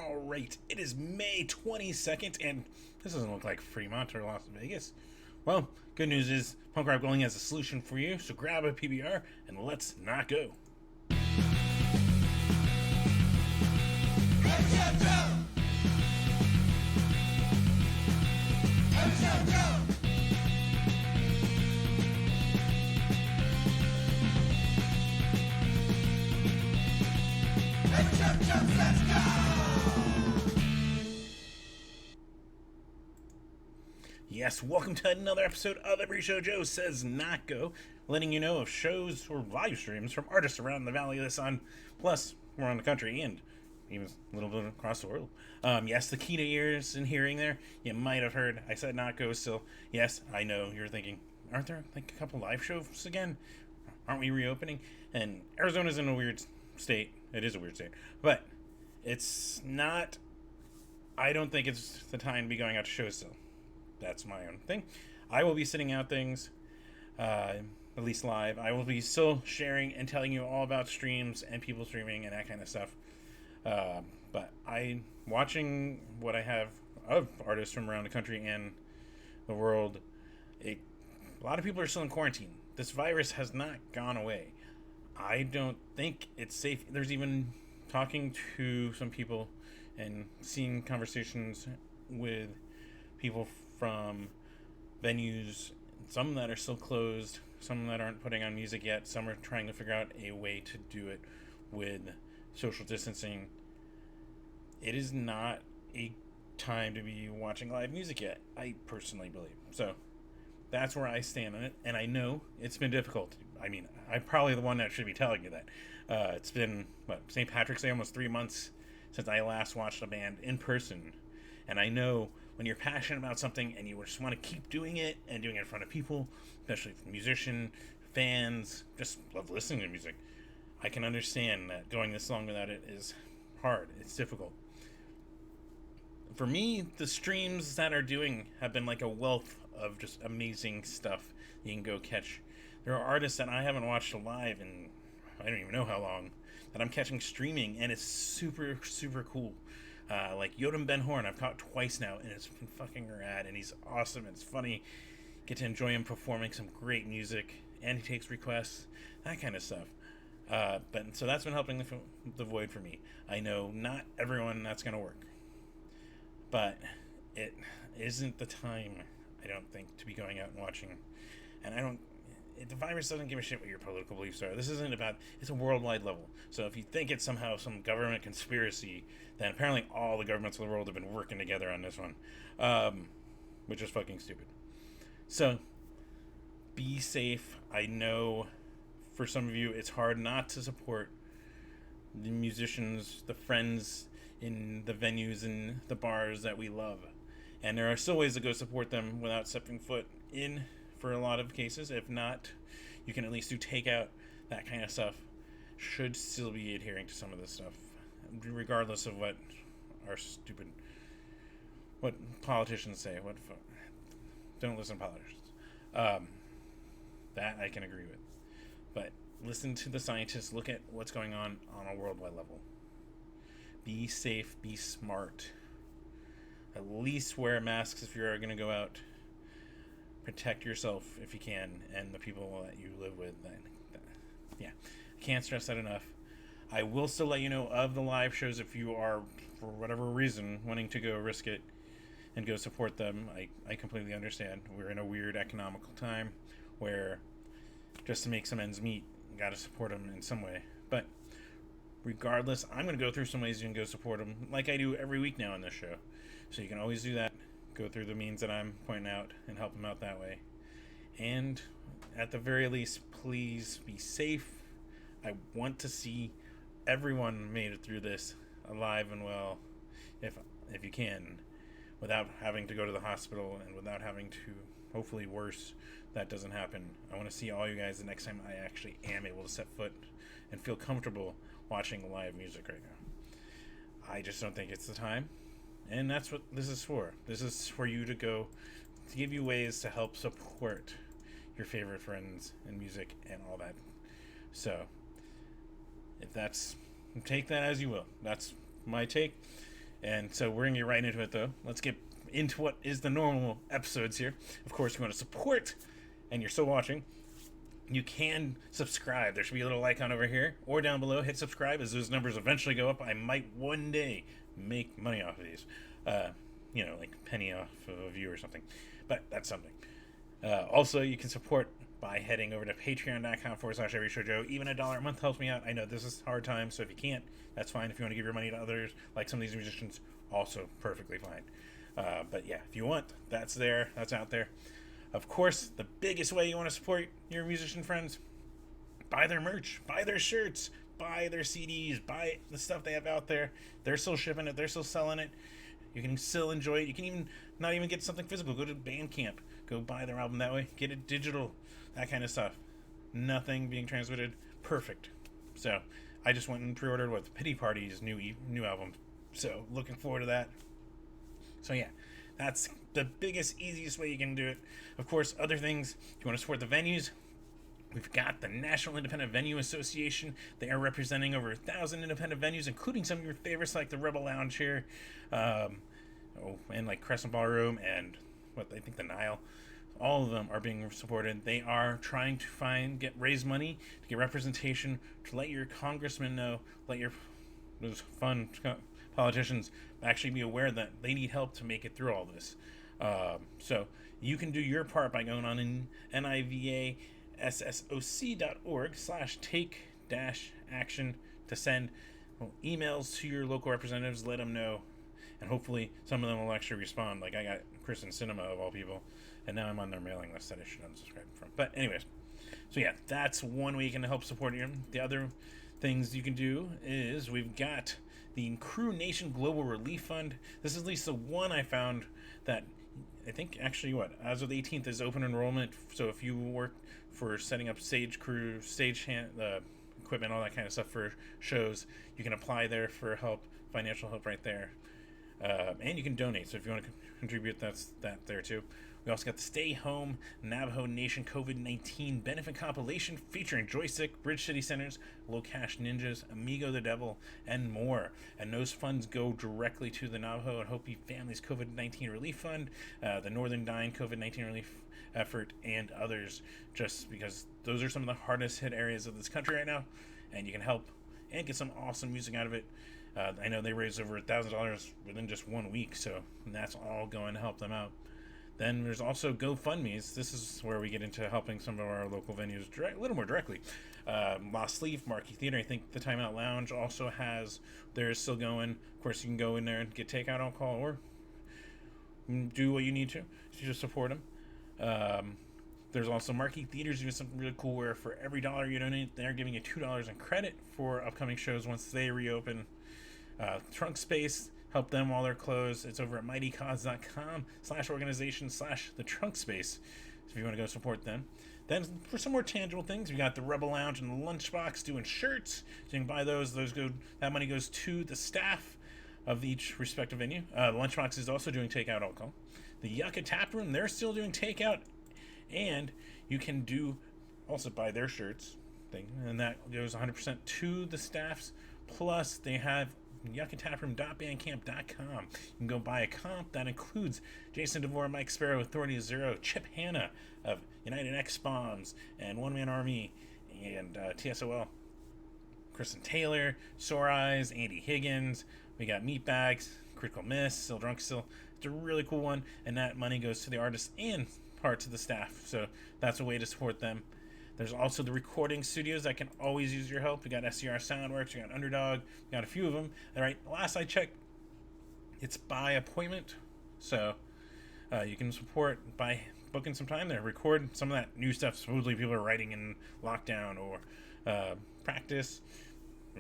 All right, it is May 22nd, and this doesn't look like Fremont or Las Vegas. Well, good news is Punk Rock Bowling has a solution for you, so grab a PBR and let's not go. Yes, welcome to another episode of Every Show Joe Says Not Go, letting you know of shows or live streams from artists around the Valley of the Sun, plus around the country and even a little bit across the world. Yes, the key to ears and hearing there, you might have heard I said not go still. Yes, I know, you're thinking, aren't there like a couple live shows again? Aren't we reopening? And Arizona's in a weird state. It is a weird state. But it's not, I don't think it's the time to be going out to shows still. That's my own thing. I will be sitting out things, at least live. I will be still sharing and telling you all about streams and people streaming and that kind of stuff. But I'm watching what I have of artists from around the country and the world. A lot of people are still in quarantine. This virus has not gone away. I don't think it's safe. There's even talking to some people and seeing conversations with people from venues, some that are still closed, some that aren't putting on music yet, some are trying to figure out a way to do it with social distancing. It is not a time to be watching live music yet, I personally believe. So that's where I stand on it, and I know it's been difficult. I mean, I'm probably the one that should be telling you that. It's been, St. Patrick's Day, almost 3 months since I last watched a band in person, and I know when you're passionate about something and you just want to keep doing it and doing it in front of people, especially musician, fans, just love listening to music, I can understand that going this long without it is hard. It's difficult. For me, the streams that are doing have been like a wealth of just amazing stuff you can go catch. There are artists that I haven't watched live in I don't even know how long that I'm catching streaming, and it's super, super cool. Like Yotam Ben Horn, I've caught twice now, and it's been fucking rad, and he's awesome, it's funny. Get to enjoy him performing some great music, and he takes requests, that kind of stuff. But so that's been helping the void for me. I know not everyone that's going to work, but it isn't the time, I don't think, to be going out and watching. And the virus doesn't give a shit what your political beliefs are. This isn't about, it's a worldwide level. So if you think it's somehow some government conspiracy, then apparently all the governments of the world have been working together on this one, which is fucking stupid. So be safe. I know for some of you it's hard not to support the musicians, the friends in the venues and the bars that we love. And there are still ways to go support them without stepping foot in for a lot of cases. If not, you can at least do takeout, that kind of stuff. Should still be adhering to some of this stuff, regardless of what what politicians say. Don't listen to politicians. That I can agree with. But listen to the scientists. Look at what's going on a worldwide level. Be safe. Be smart. At least wear masks if you're going to go out. Protect yourself if you can, and the people that you live with. Yeah, I can't stress that enough. I will still let you know of the live shows if you are, for whatever reason, wanting to go risk it and go support them. I completely understand. We're in a weird economical time where just to make some ends meet, you got to support them in some way. But regardless, I'm going to go through some ways you can go support them, like I do every week now on this show. So you can always do that. Go through the means that I'm pointing out and help them out that way. And at the very least, please be safe. I want to see everyone made it through this alive and well, if you can, without having to go to the hospital and without having to, hopefully worse, that doesn't happen. I want to see all you guys the next time I actually am able to set foot and feel comfortable watching live music right now. I just don't think it's the time. And that's what this is for. This is for you to go, to give you ways to help support your favorite friends and music and all that. So, if that's, take that as you will. That's my take. And so we're going to get right into it, though. Let's get into what is the normal episodes here. Of course, you want to support, and you're still watching, you can subscribe. There should be a little icon over here or down below. Hit subscribe as those numbers eventually go up. I might one day make money off of these. Like a penny off of a view or something. But that's something. Also, you can support by heading over to patreon.com/everyshowjoe. Even $1 a month helps me out. I know this is hard time, so if you can't, that's fine. If you want to give your money to others, like some of these musicians, also perfectly fine. But yeah, if you want, that's there. That's out there. Of course, the biggest way you want to support your musician friends, buy their merch, buy their shirts, buy their CDs, buy the stuff they have out there. They're still shipping it. They're still selling it. You can still enjoy it. You can even not even get something physical. Go to Bandcamp. Go buy their album that way. Get it digital. That kind of stuff. Nothing being transmitted. Perfect. So I just went and pre-ordered Pity Party's new album. So looking forward to that. So yeah, that's the biggest, easiest way you can do it. Of course, other things, if you want to support the venues, we've got the National Independent Venue Association. They are representing over 1,000 independent venues, including some of your favorites like the Rebel Lounge here, and like Crescent Ballroom and I think the Nile. All of them are being supported. They are trying to raise money to get representation, to let your congressmen know, let those fun politicians actually be aware that they need help to make it through all this. So you can do your part by going on in nivaSSOC.org/take-action to send emails to your local representatives, let them know, and hopefully some of them will actually respond. Like I got Kristen Cinema of all people, and now I'm on their mailing list that I should unsubscribe from. But anyways, so yeah, that's one way you can help support you. The other things you can do is we've got the Crew Nation Global Relief Fund. This is at least the one I found that I think actually as of the 18th is open enrollment. So if you work for setting up stage crew, equipment, all that kind of stuff for shows, you can apply there for help, financial help right there. And you can donate. So if you want to contribute, that's that there too. We also got the Stay Home Navajo Nation COVID-19 benefit compilation featuring Joystick, Bridge City Centers, Low Cash Ninjas, Amigo the Devil, and more. And those funds go directly to the Navajo and Hopi Families COVID-19 Relief Fund, the Northern Dying COVID-19 Relief Effort, and others, just because those are some of the hardest hit areas of this country right now, and you can help and get some awesome music out of it. I know they raised over $1,000 within just 1 week, so that's all going to help them out. Then there's also GoFundMe's. This is where we get into helping some of our local venues a little more directly. Lost Leaf, Marquee Theater, I think the Time Out Lounge also has theirs still going. Of course, you can go in there and get takeout alcohol or do what you need to just support them. There's also Marquee Theaters doing something really cool where for every $1 you donate, they're giving you $2 in credit for upcoming shows once they reopen. Trunk Space, help them while they're closed. It's over at mightycause.com/organization/the Trunk Space. So if you want to go support them. Then for some more tangible things, we got the Rebel Lounge and the Lunchbox doing shirts. So you can buy those. That money goes to the staff of each respective venue. Lunchbox is also doing takeout alcohol. The Yucca Tap Room, they're still doing takeout. And you can also buy their shirts thing. And that goes 100% to the staffs. Plus, they have yuccataproom.bandcamp.com. You can go buy a comp that includes Jason DeVore, Mike Sparrow, Authority Zero, Chip Hanna of United X Bombs and One Man Army, and TSOL, Kristen Taylor, Sore Eyes, Andy Higgins. We got Meatbags, Critical Miss, Still Drunk Still. It's a really cool one, and that money goes to the artists and part to the staff. So that's a way to support them. There's also the recording studios that can always use your help. We got SCR Soundworks, we got Underdog, we got a few of them. All right, last I checked, it's by appointment. So you can support by booking some time there, record some of that new stuff supposedly people are writing in lockdown or practice.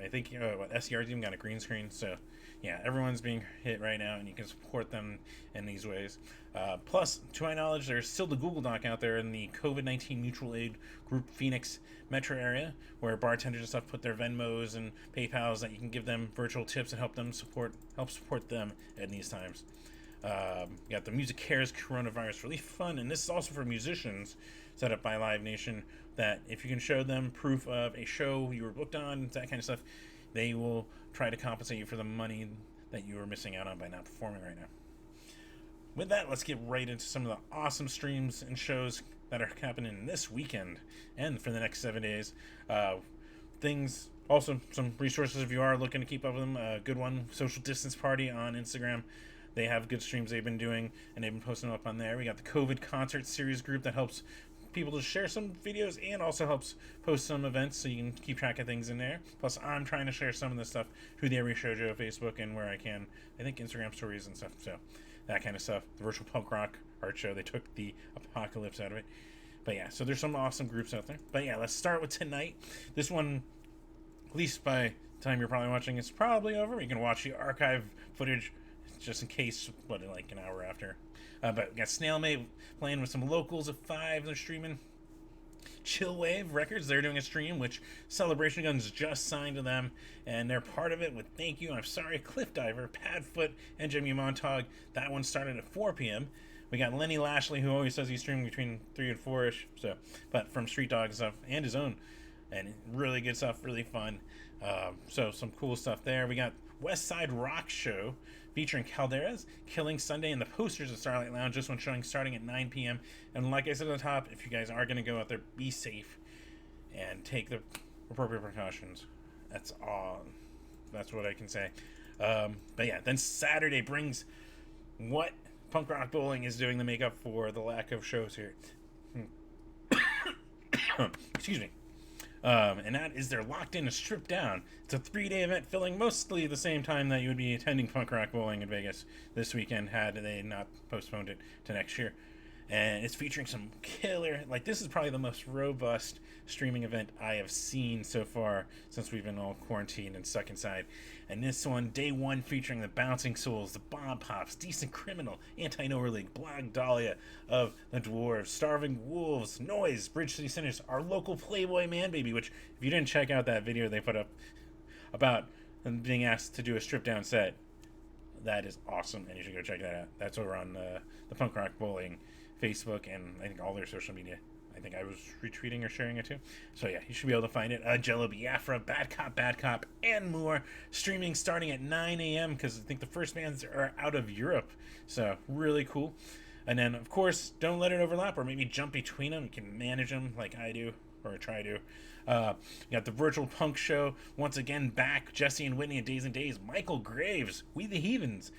I think SCR's even got a green screen. So yeah, everyone's being hit right now, and you can support them in these ways. Plus, to my knowledge, there's still the Google Doc out there in the COVID-19 Mutual Aid Group Phoenix metro area, where bartenders and stuff put their Venmos and PayPals that you can give them virtual tips and help support them in these times. You got the Music Cares Coronavirus Relief Fund, and this is also for musicians, set up by Live Nation, that if you can show them proof of a show you were booked on, that kind of stuff, they will try to compensate you for the money that you are missing out on by not performing right now. With that, let's get right into some of the awesome streams and shows that are happening this weekend and for the next 7 days. Things, also some resources if you are looking to keep up with them. A good one, Social Distance Party on Instagram. They have good streams they've been doing, and they've been posting up on there. We got the COVID Concert Series group that helps people to share some videos and also helps post some events so you can keep track of things in there. Plus, I'm trying to share some of this stuff through the Every Shoujo Facebook and where I can. I think Instagram stories and stuff, so that kind of stuff. The Virtual Punk Rock Art Show, they took the apocalypse out of it. But yeah, so there's some awesome groups out there. But yeah, let's start with tonight. This one, at least by the time you're probably watching, it's probably over. You can watch the archive footage just in case, like an hour after. But we got Snail Mail playing with some locals at 5. They're streaming. Chillwave Records, they're doing a stream, which Celebration Guns just signed to them, and they're part of it with Thank You, I'm Sorry, Cliff Diver, Padfoot, and Jimmy Montag. That one started at 4 p.m. We got Lenny Lashley, who always says he's streaming between 3 and 4-ish, but from Street Dog stuff and his own, and really good stuff, really fun. So some cool stuff there. We got West Side Rock Show featuring Calderas, Killing Sunday, and the posters at Starlight Lounge. This one showing starting at 9 p.m. And like I said at the top, if you guys are going to go out there, be safe and take the appropriate precautions. That's all. That's what I can say. But yeah, then Saturday brings what Punk Rock Bowling is doing to make up for the lack of shows here. Excuse me. And that is their Locked In and Stripped Down. It's a 3-day event filling mostly the same time that you would be attending Punk Rock Bowling in Vegas this weekend had they not postponed it to next year. And it's featuring some killer, this is probably the most robust streaming event I have seen so far since we've been all quarantined and stuck inside. And this one, day 1, featuring the Bouncing Souls, the Bomb Pops, Decent Criminal, Anti-Nowhere League, Black Dahlia of the Dwarves, Starving Wolves, Noise, Bridge City Sinners, our local Playboy Man Baby, which if you didn't check out that video they put up about them being asked to do a stripped down set, that is awesome, and you should go check that out. That's over on the Punk Rock Bowling Facebook and I think all their social media. I think I was retweeting or sharing it too. So yeah, you should be able to find it. Jello Biafra, Bad Cop, and more. Streaming starting at 9 a.m. because I think the first bands are out of Europe. So really cool. And then, of course, don't let it overlap or maybe jump between them. You can manage them like I do or try to. You got the Virtual Punk Show. Once again, back. Jesse and Whitney at Days and Days. Michael Graves. We the Heathens.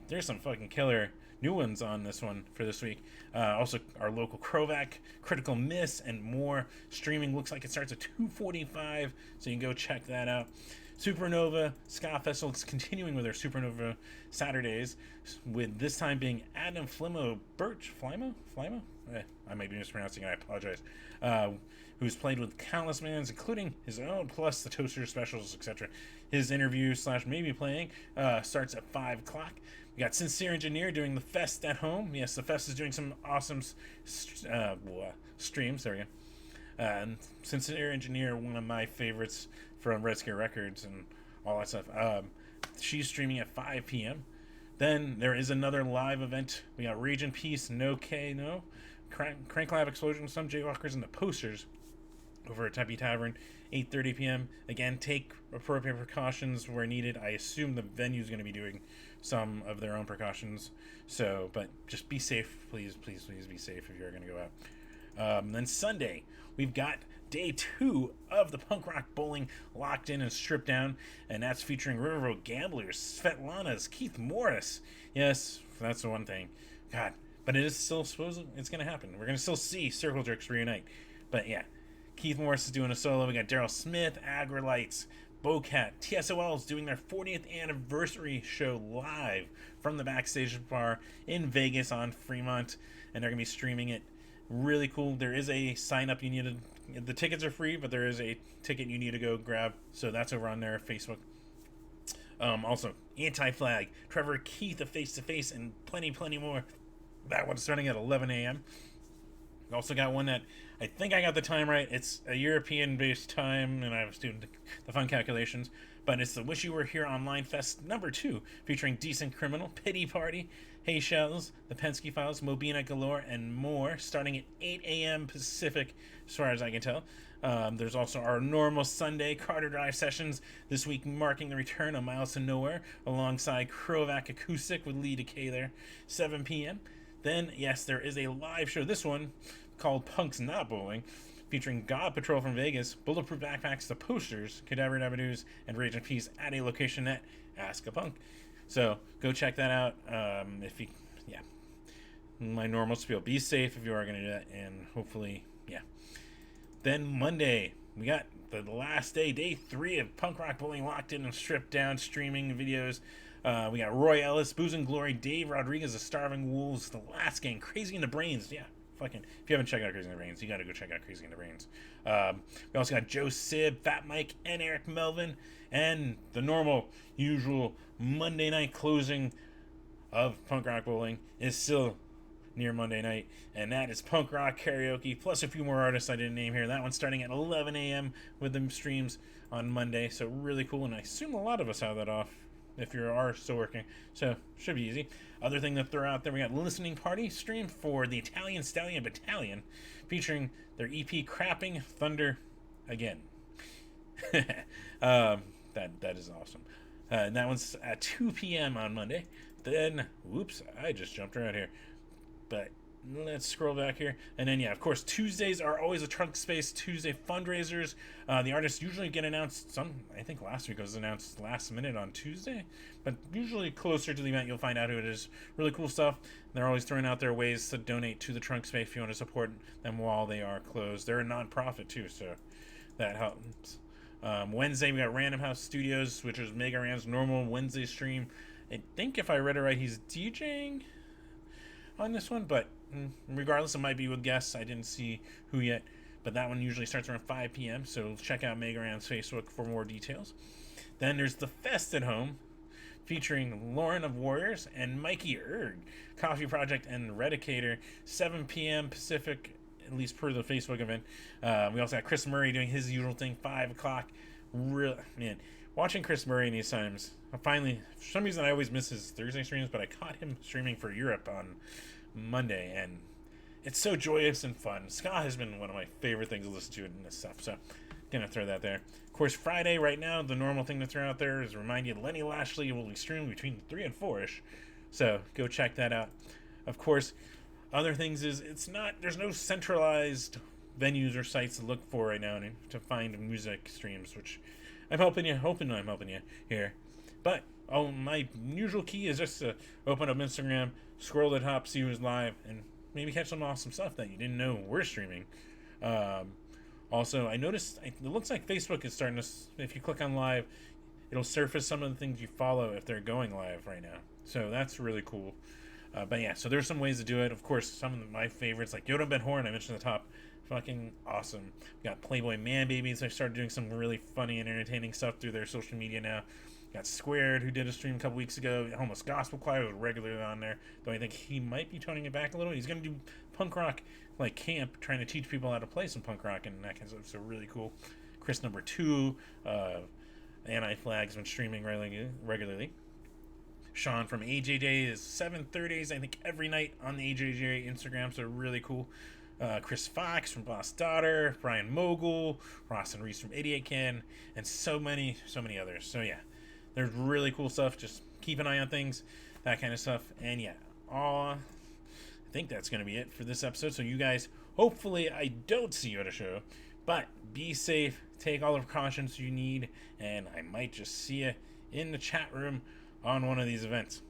There's some fucking killer new ones on this one for this week. Also, our local Krovac, Critical Miss, and more. Streaming looks like it starts at 2:45, so you can go check that out. Supernova Ska Festival is continuing with their Supernova Saturdays, with this time being Adam Flimo Birch. Flimo? I might be mispronouncing it, I apologize. Who's played with countless bands, including his own, plus the Toaster specials, etc. His interview / maybe playing starts at 5 o'clock. We got Sincere Engineer doing the Fest at home. Yes, the Fest is doing some awesome streams. There we go. And Sincere Engineer, one of my favorites from Red Scare Records and all that stuff. She's streaming at 5 p.m. Then there is another live event. We got Rage in Peace, No K, No, Crank Lab Explosion, some Jaywalkers, and the Posters over at Tempe Tavern, 8:30 p.m. Again, take appropriate precautions where needed. I assume the venue's going to be doing some of their own precautions. So, but just be safe, please be safe if you're going to go out. Then Sunday, we've got day 2 of the Punk Rock Bowling Locked In and Stripped Down, and that's featuring Riverboat Gamblers, Svetlana's, Keith Morris. Yes, that's the one thing. God, but it is still supposed it's going to happen. We're going to still see Circle Jerks reunite. But yeah, Keith Morris is doing a solo. We got Daryl Smith, Agrolites, Bocat, TSOL is doing their 40th anniversary show live from the Backstage Bar in Vegas on Fremont, and they're going to be streaming it. Really cool. There is a sign up you need to, the tickets are free, but there is a ticket you need to go grab, so that's over on their Facebook. Also, Anti-Flag, Trevor Keith of Face to Face, and plenty more. That one's starting at 11 a.m. We also got one that I think I got the time right. It's a European-based time, and I was doing the fun calculations. But it's the Wish You Were Here Online Fest #2, featuring Decent Criminal, Pity Party, Hey Shells, The Penske Files, Mobina Galore, and more, starting at 8 a.m. Pacific, as far as I can tell. There's also our normal Sunday Carter Drive sessions, this week marking the return of Miles to Nowhere, alongside Krovac Acoustic with Lee Decay there, 7 p.m. Then, yes, there is a live show, this one called Punk's Not Bowling, featuring God Patrol from Vegas, Bulletproof Backpacks, The Posters, Cadaver Dabba-Doos, and Rage in Peace at a location at Ask a Punk. So go check that out. If you, yeah, my normal spiel. Be safe if you are going to do that, and hopefully, yeah. Then Monday, we got the last day, day 3 of Punk Rock Bowling Locked In and Stripped Down streaming videos. We got Roy Ellis, Booze and Glory, Dave Rodriguez, The Starving Wolves, The Last Gang, Crazy in the Brains. Yeah, fucking, if you haven't checked out Crazy in the Brains, you got to go check out Crazy in the Brains. We also got Joe Sib, Fat Mike, and Eric Melvin, and the normal, usual Monday night closing of Punk Rock Bowling is still near Monday night, and that is Punk Rock Karaoke, plus a few more artists I didn't name here. That one's starting at 11 a.m. with the streams on Monday, so really cool, and I assume a lot of us have that off if you are still working, so should be easy. Other thing to throw out there, we got Listening Party stream for the Italian Stallion Battalion, featuring their EP Crapping Thunder Again. That is awesome. And that one's at 2 p.m. on Monday. Then, whoops, I just jumped around here. But let's scroll back here. And then, yeah, of course, Tuesdays are always a Trunk Space Tuesday fundraisers. The artists usually get announced, I think last week was announced last minute on Tuesday. But usually closer to the event, you'll find out who it is. Really cool stuff. They're always throwing out their ways to donate to the Trunk Space if you want to support them while they are closed. They're a non-profit, too, so that helps. Wednesday, we got Random House Studios, which is Mega Ran's normal Wednesday stream. I think if I read it right, he's DJing on this one, but regardless, it might be with guests. I didn't see who yet, but that one usually starts around 5 p.m., so check out Mega Ran's Facebook for more details. Then there's The Fest at Home, featuring Lauren of Warriors and Mikey Erg, Coffee Project and Redicator, 7 p.m. Pacific, at least per the Facebook event. We also got Chris Murray doing his usual thing, 5 o'clock. Man, watching Chris Murray in these times, finally, for some reason I always miss his Thursday streams, but I caught him streaming for Europe on Monday, and it's so joyous and fun. Ska has been one of my favorite things to listen to in this stuff, so gonna throw that there. Of course, Friday right now, the normal thing to throw out there is remind you Lenny Lashley will be streaming between 3 and 4-ish, so go check that out. Of course, other things is there's no centralized venues or sites to look for right now to find music streams, which I'm hoping I'm helping you here. But my usual key is just to open up Instagram, scroll to the top, see who's live, and maybe catch some awesome stuff that you didn't know we're streaming. Also, I noticed it looks like Facebook is starting to, if you click on live, it'll surface some of the things you follow if they're going live right now. So that's really cool. But yeah, so there's some ways to do it. Of course, some of my favorites, like Yoda Ben Horn, I mentioned at the top, fucking awesome. We got Playboy Man Babies. They started doing some really funny and entertaining stuff through their social media now. Got Squared, who did a stream a couple weeks ago. Homeless Gospel Choir was regularly on there, though I think he might be toning it back a little. He's going to do punk rock like camp, trying to teach people how to play some punk rock and that kind of stuff. So really cool. Chris #2, Anti-Flag's been streaming regularly. Sean from AJJ is 7:30s, I think, every night on the AJJ Instagram, so really cool. Chris Fox from Boss Daughter, Brian Mogul, Ross and Reese from Idiot Can, and so many others. So yeah, there's really cool stuff. Just keep an eye on things, that kind of stuff. And yeah, I think that's going to be it for this episode. So you guys, hopefully I don't see you at a show, but be safe, take all the precautions you need, and I might just see you in the chat room on one of these events.